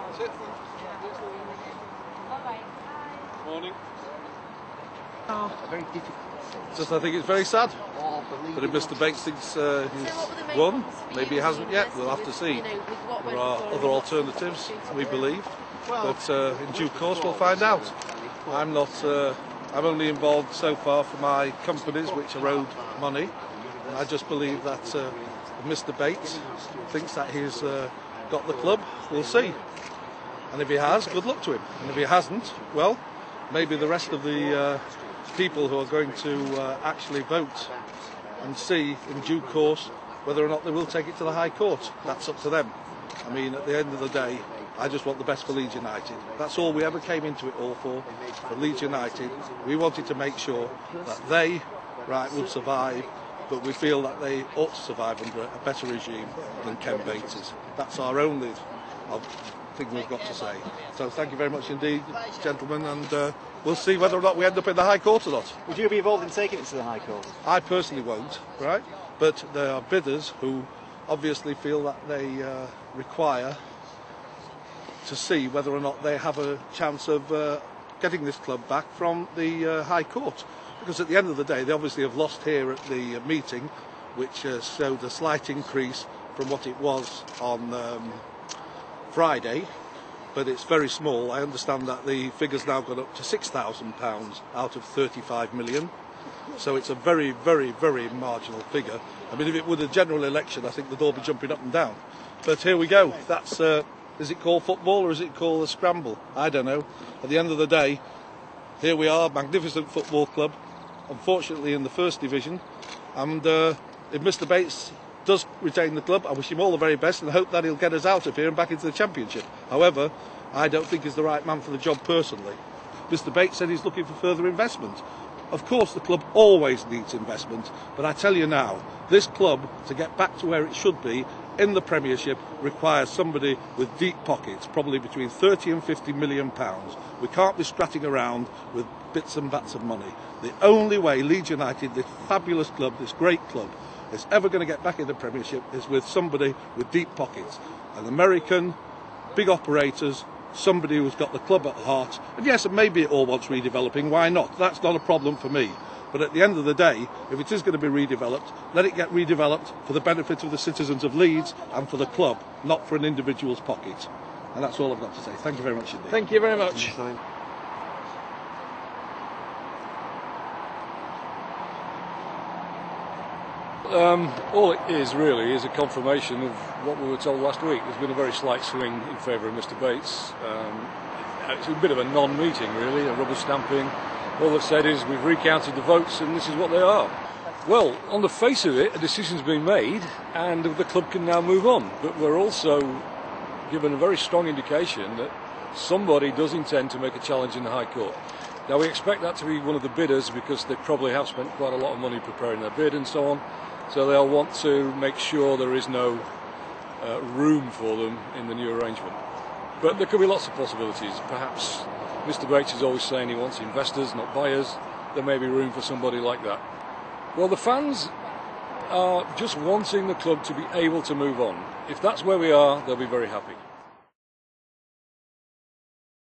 That's it. Morning. Very difficult. Just, I think it's very sad. But if Mr. Bates thinks he's won, maybe he hasn't yet. We'll have to see. There are other alternatives, we believe. But in due course, we'll find out. I'm not. I'm only involved so far for my companies, which are owed money. And I just believe that if Mr. Bates thinks that he's got the club, we'll see. And if he has, good luck to him. And if he hasn't, well, maybe the rest of the people who are going to actually vote and see in due course whether or not they will take it to the High Court. That's up to them. I mean, at the end of the day, I just want the best for Leeds United. That's all we ever came into it all for Leeds United. We wanted to make sure that they, would survive, but we feel that they ought to survive under a better regime than Ken Bates's. That's our only thing we've got to say. So thank you very much indeed, gentlemen, and we'll see whether or not we end up in the High Court or not. Would you be involved in taking it to the High Court? I personally won't, right? But there are bidders who obviously feel that they require to see whether or not they have a chance of getting this club back from the High Court. Because at the end of the day, they obviously have lost here at the meeting, which showed a slight increase from what it was on Friday, but it's very small. I understand that the figure's now gone up to £6,000 out of 35 million. So it's a very, very, very marginal figure. I mean, if it were a general election, I think they'd all be jumping up and down. But here we go. That's is it called football or is it called a scramble? I don't know. At the end of the day, here we are, magnificent football club, unfortunately in the first division. And if Mr. Bates does retain the club, I wish him all the very best and hope that he'll get us out of here and back into the Championship. However, I don't think he's the right man for the job personally. Mr. Bates said he's looking for further investment. Of course, the club always needs investment, but I tell you now, this club, to get back to where it should be in the Premiership, requires somebody with deep pockets, probably between 30 and 50 million pounds. We can't be strutting around with bits and bats of money. The only way Leeds United, this fabulous club, this great club, is ever going to get back in the Premiership is with somebody with deep pockets. An American, big operators, somebody who's got the club at heart. And yes, maybe it all wants redeveloping, why not? That's not a problem for me. But at the end of the day, if it is going to be redeveloped, let it get redeveloped for the benefit of the citizens of Leeds and for the club, not for an individual's pocket. And that's all I've got to say. Thank you very much indeed. Thank you very much. All it is really is a confirmation of what we were told last week. There's been a very slight swing in favour of Mr. Bates. It's a bit of a non-meeting really, a rubber stamping. All they've said is we've recounted the votes and this is what they are. Well, on the face of it, a decision's been made and the club can now move on. But we're also given a very strong indication that somebody does intend to make a challenge in the High Court. Now we expect that to be one of the bidders because they probably have spent quite a lot of money preparing their bid and so on. So they'll want to make sure there is no room for them in the new arrangement. But there could be lots of possibilities. Perhaps Mr. Bates is always saying he wants investors, not buyers. There may be room for somebody like that. Well, the fans are just wanting the club to be able to move on. If that's where we are, they'll be very happy.